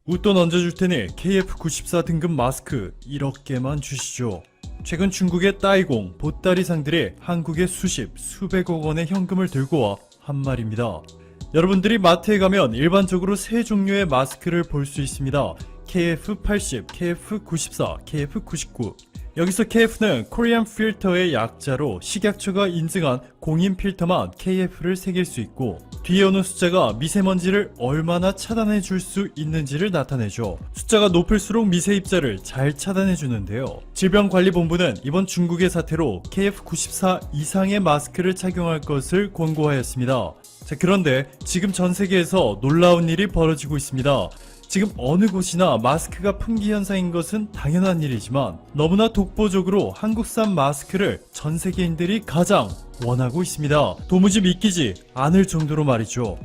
웃돈 얹어줄 테니 KF94 등급 마스크 1억 개만 주시죠. 최근 중국의 따이공, 보따리상들이 한국에 수백억 원의 현금을 들고 와 한 말입니다. 여러분들이 마트에 가면 일반적으로 세 종류의 마스크를 볼 수 있습니다. KF80, KF94, KF99. 여기서 KF는 코리안 필터의 약자로 식약처가 인증한 공인 필터만 KF를 새길 수 있고, 뒤에 오는 숫자가 미세먼지를 얼마나 차단해 줄 수 있는지를 나타내죠. 숫자가 높을수록 미세 입자를 잘 차단해 주는데요. 질병관리본부는 이번 중국의 사태로 KF94 이상의 마스크를 착용할 것을 권고하였습니다. 자, 그런데 지금 전 세계에서 놀라운 일이 벌어지고 있습니다. 지금 어느 곳이나 마스크가 품귀 현상인 것은 당연한 일이지만 너무나 독보적으로 한국산 마스크를 전 세계인들이 가장 원하고 있습니다. 도무지 믿기지 않을 정도로 말이죠.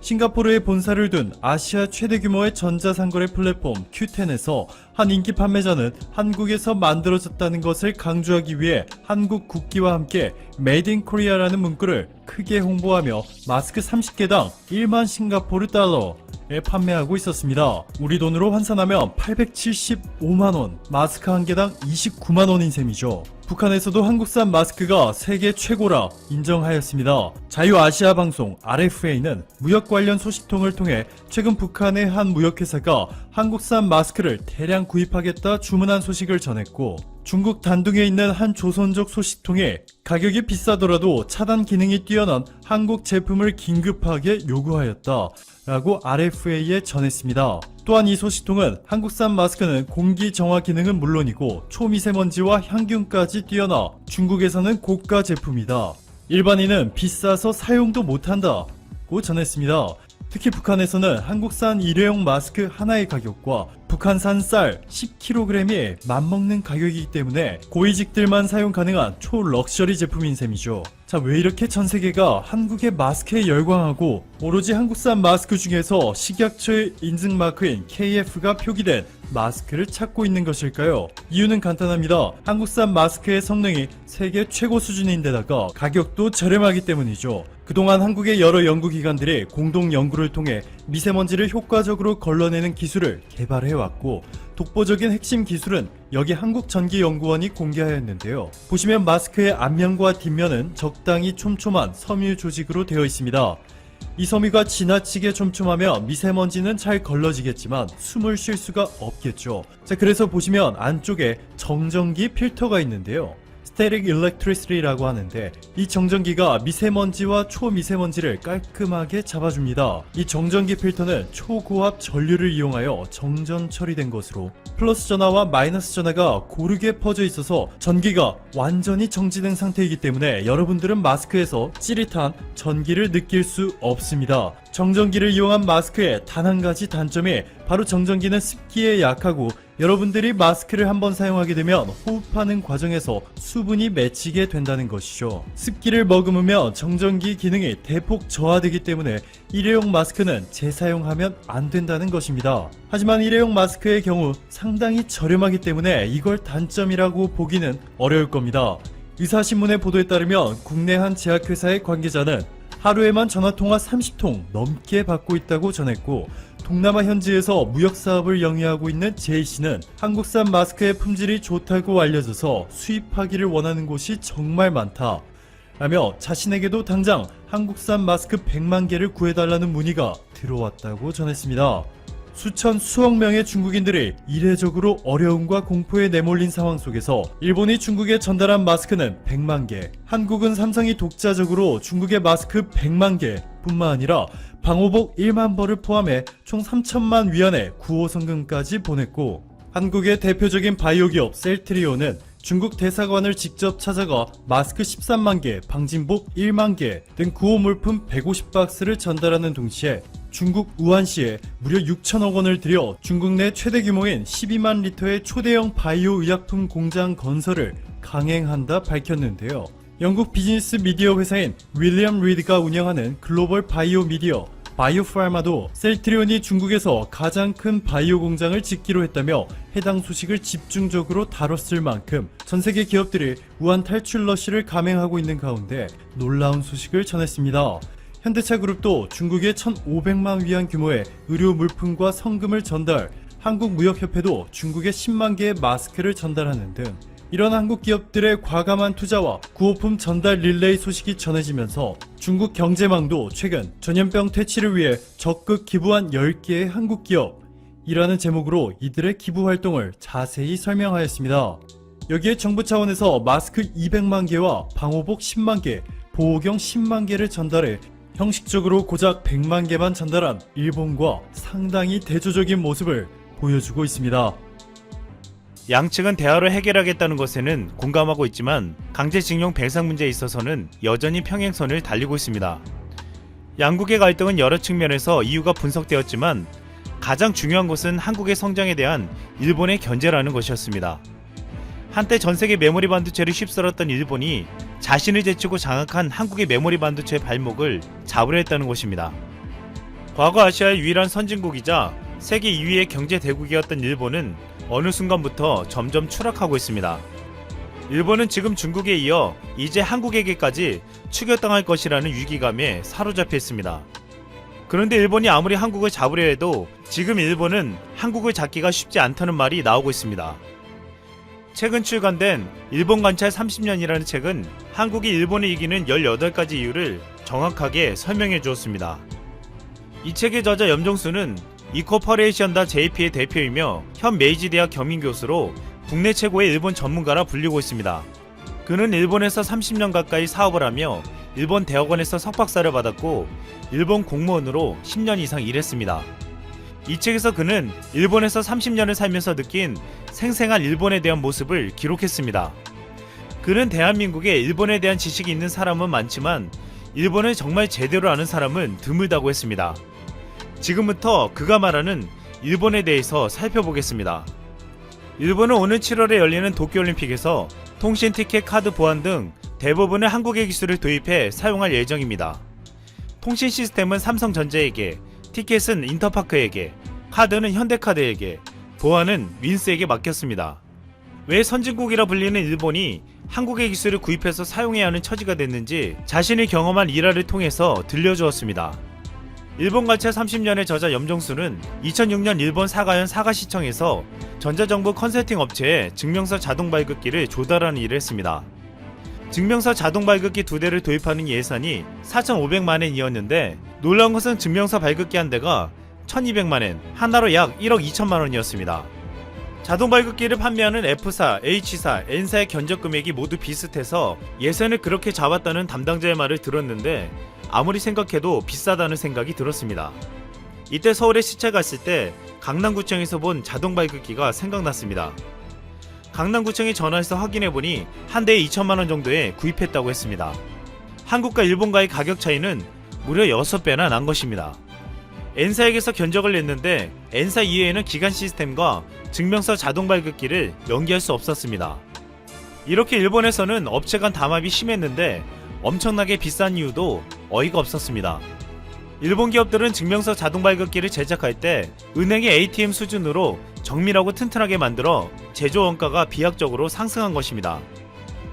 싱가포르에 본사를 둔 아시아 최대 규모의 전자상거래 플랫폼 Q10에서 한 인기 판매자는 한국에서 만들어졌다는 것을 강조하기 위해 한국 국기와 함께 Made in Korea라는 문구를 크게 홍보하며 마스크 30개당 1만 싱가포르 달러에 판매하고 있었습니다. 우리 돈으로 환산하면 875만원, 마스크 한 개당 29만원인 셈이죠. 북한에서도 한국산 마스크가 세계 최고라 인정하였습니다. 자유아시아 방송 RFA는 무역 관련 소식통을 통해 최근 북한의 한 무역회사가 한국산 마스크를 대량 구입하겠다 주문한 소식을 전했고, 중국 단둥에 있는 한 조선족 소식통에 가격이 비싸더라도 차단 기능이 뛰어난 한국 제품을 긴급하게 요구하였다 라고 RFA에 전했습니다. 또한 이 소식통은 한국산 마스크는 공기 정화 기능은 물론이고 초미세먼지와 향균까지 뛰어나 중국에서는 고가 제품이다. 일반인은 비싸서 사용도 못한다고 전했습니다. 특히 북한에서는 한국산 일회용 마스크 하나의 가격과 북한산 쌀 10kg이 맞먹는 가격이기 때문에 고위직들만 사용 가능한 초럭셔리 제품인 셈이죠. 자, 왜 이렇게 전 세계가 한국의 마스크에 열광하고 오로지 한국산 마스크 중에서 식약처의 인증 마크인 KF가 표기된 마스크를 찾고 있는 것일까요? 이유는 간단합니다. 한국산 마스크의 성능이 세계 최고 수준인데다가 가격도 저렴하기 때문이죠. 그동안 한국의 여러 연구기관들이 공동 연구를 통해 미세먼지를 효과적으로 걸러내는 기술을 개발해왔고, 독보적인 핵심 기술은 여기 한국전기연구원이 공개하였는데요. 보시면 마스크의 앞면과 뒷면은 적당히 촘촘한 섬유 조직으로 되어 있습니다. 이 섬유가 지나치게 촘촘하면 미세먼지는 잘 걸러지겠지만 숨을 쉴 수가 없겠죠. 자, 그래서 보시면 안쪽에 정전기 필터가 있는데요. 스테릭 일렉트리시티라고 하는데, 이 정전기가 미세먼지와 초미세먼지를 깔끔하게 잡아줍니다. 이 정전기 필터는 초고압 전류를 이용하여 정전 처리된 것으로 플러스 전하와 마이너스 전하가 고르게 퍼져 있어서 전기가 완전히 정지된 상태이기 때문에 여러분들은 마스크에서 찌릿한 전기를 느낄 수 없습니다. 정전기를 이용한 마스크의 단 한 가지 단점이 바로 정전기는 습기에 약하고, 여러분들이 마스크를 한번 사용하게 되면 호흡하는 과정에서 수분이 맺히게 된다는 것이죠. 습기를 머금으면 정전기 기능이 대폭 저하되기 때문에 일회용 마스크는 재사용하면 안 된다는 것입니다. 하지만 일회용 마스크의 경우 상당히 저렴하기 때문에 이걸 단점이라고 보기는 어려울 겁니다. 의사신문의 보도에 따르면 국내 한 제약회사의 관계자는 하루에만 전화통화 30통 넘게 받고 있다고 전했고, 동남아 현지에서 무역사업을 영위하고 있는 J씨는 한국산 마스크의 품질이 좋다고 알려져서 수입하기를 원하는 곳이 정말 많다 라며 자신에게도 당장 한국산 마스크 100만 개를 구해달라는 문의가 들어왔다고 전했습니다. 수억 명의 중국인들이 이례적으로 어려움과 공포에 내몰린 상황 속에서 일본이 중국에 전달한 마스크는 100만 개, 한국은 삼성이 독자적으로 중국의 마스크 100만 개 뿐만 아니라 방호복 1만 벌을 포함해 총 3천만 위안의 구호성금까지 보냈고, 한국의 대표적인 바이오 기업 셀트리온은 중국 대사관을 직접 찾아가 마스크 13만 개, 방진복 1만 개 등 구호 물품 150박스를 전달하는 동시에 중국 우한시에 무려 6천억 원을 들여 중국 내 최대 규모인 12만 리터의 초대형 바이오 의약품 공장 건설을 강행한다 밝혔는데요. 영국 비즈니스 미디어 회사인 윌리엄 리드가 운영하는 글로벌 바이오 미디어 바이오파마도 셀트리온이 중국에서 가장 큰 바이오 공장을 짓기로 했다며 해당 소식을 집중적으로 다뤘을 만큼 전 세계 기업들이 우한 탈출 러시를 감행하고 있는 가운데 놀라운 소식을 전했습니다. 현대차 그룹도 중국에 1,500만 위안 규모의 의료 물품과 성금을 전달, 한국무역협회도 중국에 10만 개의 마스크를 전달하는 등 이런 한국 기업들의 과감한 투자와 구호품 전달 릴레이 소식이 전해지면서 중국 경제망도 최근 전염병 퇴치를 위해 적극 기부한 10개의 한국 기업이라는 제목으로 이들의 기부 활동을 자세히 설명하였습니다. 여기에 정부 차원에서 마스크 200만 개와 방호복 10만 개, 보호경 10만 개를 전달해 형식적으로 고작 100만 개만 전달한 일본과 상당히 대조적인 모습을 보여주고 있습니다. 양측은 대화로 해결하겠다는 것에는 공감하고 있지만 강제징용 배상 문제에 있어서는 여전히 평행선을 달리고 있습니다. 양국의 갈등은 여러 측면에서 이유가 분석되었지만 가장 중요한 것은 한국의 성장에 대한 일본의 견제라는 것이었습니다. 한때 전세계 메모리 반도체를 휩쓸었던 일본이 자신을 제치고 장악한 한국의 메모리 반도체의 발목을 잡으려 했다는 것입니다. 과거 아시아의 유일한 선진국이자 세계 2위의 경제 대국이었던 일본은 어느 순간부터 점점 추락하고 있습니다. 일본은 지금 중국에 이어 이제 한국에게까지 추격당할 것이라는 위기감에 사로잡혀 있습니다. 그런데 일본이 아무리 한국을 잡으려 해도 지금 일본은 한국을 잡기가 쉽지 않다는 말이 나오고 있습니다. 최근 출간된 일본 관찰 30년이라는 책은 한국이 일본을 이기는 18가지 이유를 정확하게 설명해 주었습니다. 이 책의 저자 염종수는 이코퍼레이션다 JP의 대표이며 현 메이지 대학 겸임교수로 국내 최고의 일본 전문가라 불리고 있습니다. 그는 일본에서 30년 가까이 사업을 하며 일본 대학원에서 석박사를 받았고 일본 공무원으로 10년 이상 일했습니다. 이 책에서 그는 일본에서 30년을 살면서 느낀 생생한 일본에 대한 모습을 기록했습니다. 그는 대한민국에 일본에 대한 지식이 있는 사람은 많지만 일본을 정말 제대로 아는 사람은 드물다고 했습니다. 지금부터 그가 말하는 일본에 대해서 살펴보겠습니다. 일본은 오는 7월에 열리는 도쿄올림픽에서 통신 티켓 카드 보안 등 대부분의 한국의 기술을 도입해 사용할 예정입니다. 통신 시스템은 삼성전자에게, 티켓은 인터파크에게, 카드는 현대카드에게, 보안은 윈스에게 맡겼습니다. 왜 선진국이라 불리는 일본이 한국의 기술을 구입해서 사용해야 하는 처지가 됐는지 자신이 경험한 일화를 통해서 들려주었습니다. 일본 관찰 30년의 저자 염종수는 2006년 일본 사가현 사가시청에서 전자정부 컨설팅 업체에 증명서 자동 발급기를 조달하는 일을 했습니다. 증명서 자동 발급기 2대를 도입하는 예산이 4,500만엔이었는데 놀라운 것은 증명서 발급기 한 대가 1,200만엔, 하나로 약 1억 2천만원이었습니다. 자동 발급기를 판매하는 F사, H사, N사의 견적 금액이 모두 비슷해서 예산을 그렇게 잡았다는 담당자의 말을 들었는데 아무리 생각해도 비싸다는 생각이 들었습니다. 이때 서울에 시차 갔을 때 강남구청에서 본 자동 발급기가 생각났습니다. 강남구청에 전화해서 확인해보니 한 대에 2천만원 정도에 구입했다고 했습니다. 한국과 일본과의 가격 차이는 무려 6배나 난 것입니다. N사에게서 견적을 냈는데 N사 이외에는 기간 시스템과 증명서 자동 발급기를 연기할 수 없었습니다. 이렇게 일본에서는 업체 간 담합이 심했는데 엄청나게 비싼 이유도 어이가 없었습니다. 일본 기업들은 증명서 자동 발급기를 제작할 때 은행의 ATM 수준으로 정밀하고 튼튼하게 만들어 제조 원가가 비약적으로 상승한 것입니다.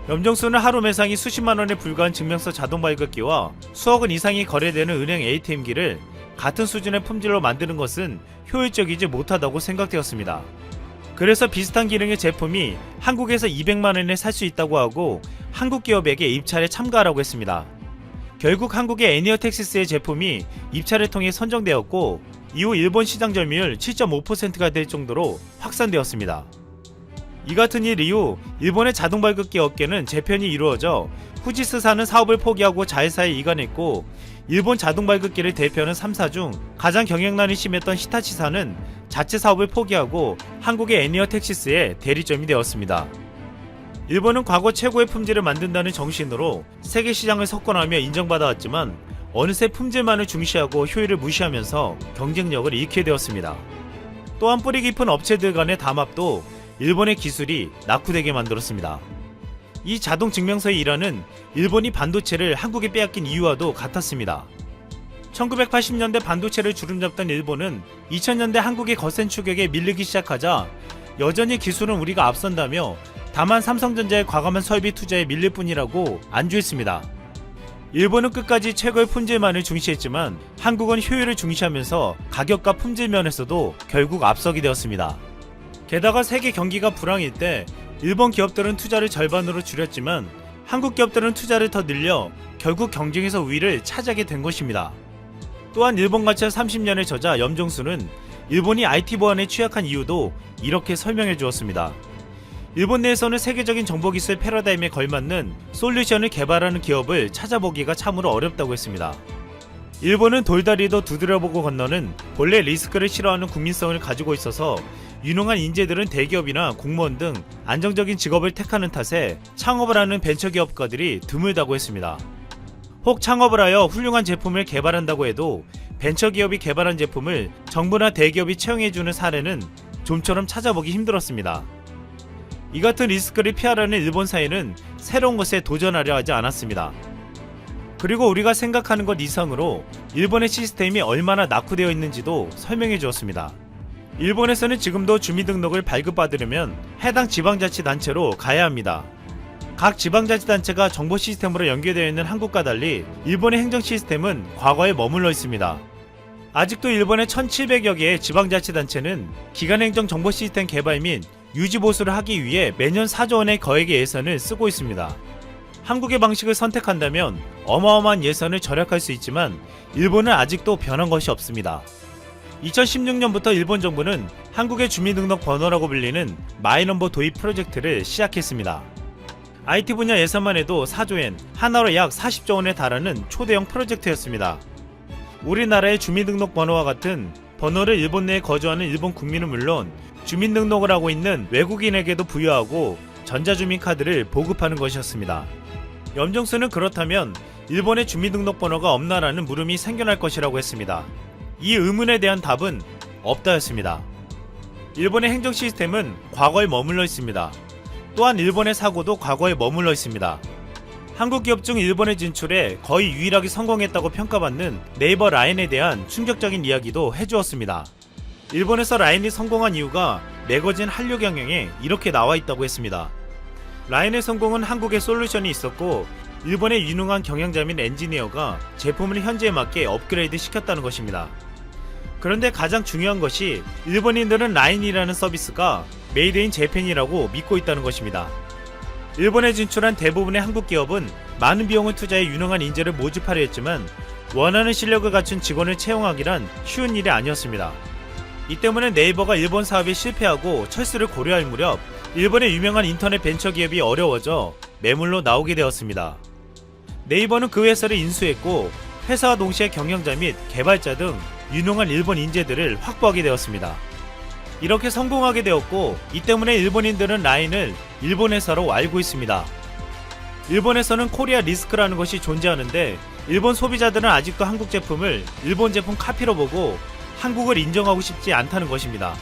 염정수는 하루 매상이 수십만원에 불과한 증명서 자동 발급기와 수억원 이상이 거래되는 은행 ATM기를 같은 수준의 품질로 만드는 것은 효율적이지 못하다고 생각되었습니다. 그래서 비슷한 기능의 제품이 한국에서 200만원에 살 수 있다고 하고 한국 기업에게 입찰에 참가하라고 했습니다. 결국 한국의 애니어텍시스의 제품이 입찰을 통해 선정되었고 이후 일본 시장 점유율 7.5%가 될 정도로 확산되었습니다. 이 같은 일 이후 일본의 자동 발급기 업계는 재편이 이루어져 후지스사는 사업을 포기하고 자회사에 이관했고 일본 자동 발급기를 대표하는 3사 중 가장 경영난이 심했던 히타치사는 자체 사업을 포기하고 한국의 애니어텍시스의 대리점이 되었습니다. 일본은 과거 최고의 품질을 만든다는 정신으로 세계 시장을 석권하며 인정받아왔지만 어느새 품질만을 중시하고 효율을 무시하면서 경쟁력을 잃게 되었습니다. 또한 뿌리 깊은 업체들 간의 담합도 일본의 기술이 낙후되게 만들었습니다. 이 자동 증명서의 일환은 일본이 반도체를 한국에 빼앗긴 이유와도 같았습니다. 1980년대 반도체를 주름잡던 일본은 2000년대 한국의 거센 추격에 밀리기 시작하자 여전히 기술은 우리가 앞선다며 다만 삼성전자의 과감한 설비 투자에 밀릴 뿐이라고 안주했습니다. 일본은 끝까지 최고의 품질만을 중시했지만 한국은 효율을 중시하면서 가격과 품질 면에서도 결국 앞서게 되었습니다. 게다가 세계 경기가 불황일 때 일본 기업들은 투자를 절반으로 줄였지만 한국 기업들은 투자를 더 늘려 결국 경쟁에서 우위를 차지하게 된 것입니다. 또한 일본 가치와 30년의 저자 염정수는 일본이 IT 보안에 취약한 이유도 이렇게 설명해 주었습니다. 일본 내에서는 세계적인 정보기술 패러다임에 걸맞는 솔루션을 개발하는 기업을 찾아보기가 참으로 어렵다고 했습니다. 일본은 돌다리도 두드려보고 건너는 본래 리스크를 싫어하는 국민성을 가지고 있어서 유능한 인재들은 대기업이나 공무원 등 안정적인 직업을 택하는 탓에 창업을 하는 벤처기업가들이 드물다고 했습니다. 혹 창업을 하여 훌륭한 제품을 개발한다고 해도 벤처기업이 개발한 제품을 정부나 대기업이 채용해주는 사례는 좀처럼 찾아보기 힘들었습니다. 이 같은 리스크를 피하려는 일본 사회는 새로운 것에 도전하려 하지 않았습니다. 그리고 우리가 생각하는 것 이상으로 일본의 시스템이 얼마나 낙후되어 있는지도 설명해 주었습니다. 일본에서는 지금도 주민등록을 발급받으려면 해당 지방자치단체로 가야 합니다. 각 지방자치단체가 정보 시스템으로 연계되어 있는 한국과 달리 일본의 행정 시스템은 과거에 머물러 있습니다. 아직도 일본의 1700여 개의 지방자치단체는 기간행정 정보 시스템 개발 및 유지 보수를 하기 위해 매년 4조 원의 거액의 예산을 쓰고 있습니다. 한국의 방식을 선택한다면 어마어마한 예산을 절약할 수 있지만 일본은 아직도 변한 것이 없습니다. 2016년부터 일본 정부는 한국의 주민등록 번호라고 불리는 마이넘버 도입 프로젝트를 시작했습니다. IT 분야 예산만 해도 4조엔, 하나로 약 40조 원에 달하는 초대형 프로젝트였습니다. 우리나라의 주민등록 번호와 같은 번호를 일본 내에 거주하는 일본 국민은 물론 주민등록을 하고 있는 외국인에게도 부여하고 전자주민카드를 보급하는 것이었습니다. 염정수는 그렇다면 일본의 주민등록번호가 없나라는 물음이 생겨날 것이라고 했습니다. 이 의문에 대한 답은 없다였습니다. 일본의 행정 시스템은 과거에 머물러 있습니다. 또한 일본의 사고도 과거에 머물러 있습니다. 한국 기업 중 일본의 진출에 거의 유일하게 성공했다고 평가받는 네이버 라인에 대한 충격적인 이야기도 해주었습니다. 일본에서 라인이 성공한 이유가 매거진 한류경영에 이렇게 나와 있다고 했습니다. 라인의 성공은 한국에 솔루션이 있었고 일본의 유능한 경영자 및 엔지니어가 제품을 현재에 맞게 업그레이드 시켰다는 것입니다. 그런데 가장 중요한 것이 일본인들은 라인이라는 서비스가 메이드 인 재팬이라고 믿고 있다는 것입니다. 일본에 진출한 대부분의 한국 기업은 많은 비용을 투자해 유능한 인재를 모집하려 했지만 원하는 실력을 갖춘 직원을 채용하기란 쉬운 일이 아니었습니다. 이 때문에 네이버가 일본 사업에 실패하고 철수를 고려할 무렵 일본의 유명한 인터넷 벤처기업이 어려워져 매물로 나오게 되었습니다. 네이버는 그 회사를 인수했고 회사와 동시에 경영자 및 개발자 등 유능한 일본 인재들을 확보하게 되었습니다. 이렇게 성공하게 되었고 이 때문에 일본인들은 라인을 일본 회사로 알고 있습니다. 일본에서는 코리아 리스크라는 것이 존재하는데 일본 소비자들은 아직도 한국 제품을 일본 제품 카피로 보고 한국을 인정하고 싶지 않다는 것입니다.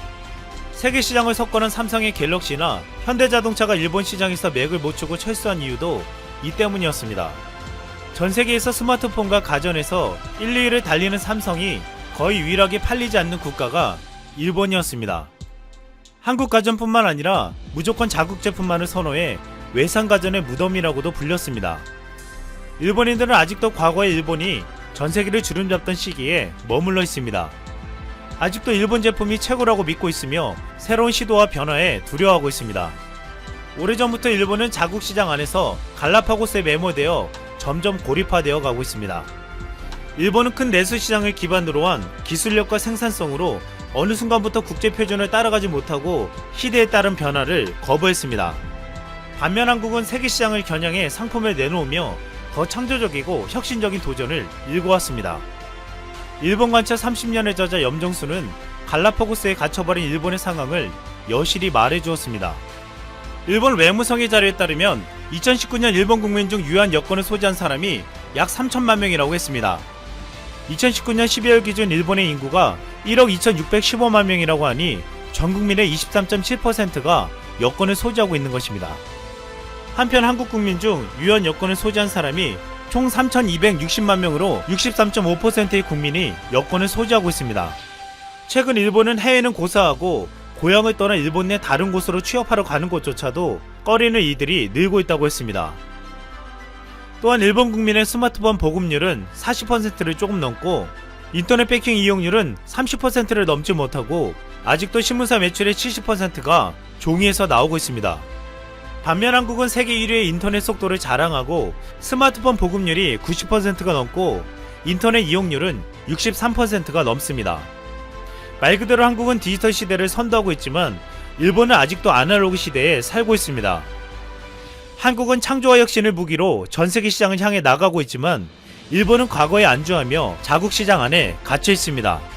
세계 시장을 석권한 삼성의 갤럭시나 현대자동차가 일본 시장에서 맥을 못 추고 철수한 이유도 이 때문이었습니다. 전 세계에서 스마트폰과 가전에서 1, 2위를 달리는 삼성이 거의 유일하게 팔리지 않는 국가가 일본이었습니다. 한국 가전뿐만 아니라 무조건 자국 제품만을 선호해 외상 가전의 무덤이라고도 불렸습니다. 일본인들은 아직도 과거의 일본이 전 세계를 주름잡던 시기에 머물러 있습니다. 아직도 일본 제품이 최고라고 믿고 있으며 새로운 시도와 변화에 두려워하고 있습니다. 오래전부터 일본은 자국 시장 안에서 갈라파고스에 매몰되어 점점 고립화되어 가고 있습니다. 일본은 큰 내수 시장을 기반으로 한 기술력과 생산성으로 어느 순간부터 국제 표준을 따라가지 못하고 시대에 따른 변화를 거부했습니다. 반면 한국은 세계 시장을 겨냥해 상품을 내놓으며 더 창조적이고 혁신적인 도전을 일궈왔습니다. 일본 관차 30년의 저자 염정수는 갈라파고스에 갇혀버린 일본의 상황을 여실히 말해주었습니다. 일본 외무성의 자료에 따르면 2019년 일본 국민 중 유한 여권을 소지한 사람이 약 3천만 명이라고 했습니다. 2019년 12월 기준 일본의 인구가 1억 2615만 명이라고 하니 전 국민의 23.7%가 여권을 소지하고 있는 것입니다. 한편 한국 국민 중 유한 여권을 소지한 사람이 총 3,260만 명으로 63.5%의 국민이 여권을 소지하고 있습니다. 최근 일본은 해외는 고사하고 고향을 떠나 일본 내 다른 곳으로 취업하러 가는 곳조차도 꺼리는 이들이 늘고 있다고 했습니다. 또한 일본 국민의 스마트폰 보급률은 40%를 조금 넘고 인터넷 뱅킹 이용률은 30%를 넘지 못하고 아직도 신문사 매출의 70%가 종이에서 나오고 있습니다. 반면 한국은 세계 1위의 인터넷 속도를 자랑하고 스마트폰 보급률이 90%가 넘고 인터넷 이용률은 63%가 넘습니다. 말 그대로 한국은 디지털 시대를 선도하고 있지만 일본은 아직도 아날로그 시대에 살고 있습니다. 한국은 창조와 혁신을 무기로 전세계 시장을 향해 나가고 있지만 일본은 과거에 안주하며 자국 시장 안에 갇혀 있습니다.